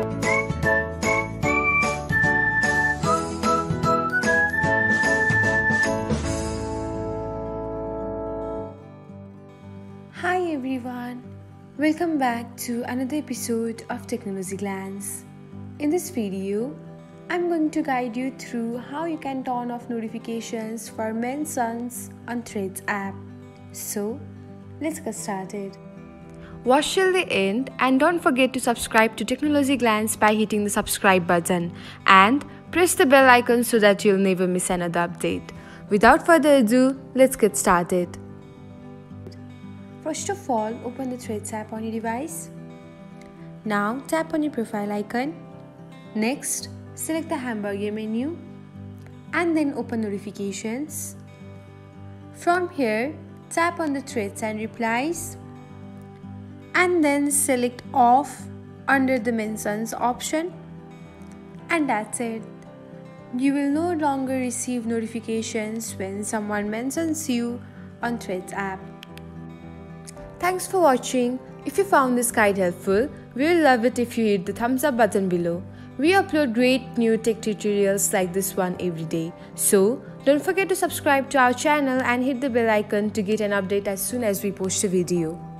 Hi everyone, welcome back to another episode of Technologyglance. In this video, I'm going to guide you through how you can turn off notifications for mentions on Threads app. So, let's get started. Watch till the end and don't forget to subscribe to Technologyglance by hitting the subscribe button and press the bell icon so that you'll never miss another update. Without further ado, let's get started. First of all, open the Threads app on your device. Now tap on your profile icon. Next, select the hamburger menu and then open notifications. From here, tap on the Threads and replies and then select off under the mentions option, and that's it. You will no longer receive notifications when someone mentions you on Threads app. Thanks for watching. If you found this guide helpful, we will love it if you hit the thumbs up button below. We upload great new tech tutorials like this one every day. So, don't forget to subscribe to our channel and hit the bell icon to get an update as soon as we post a video.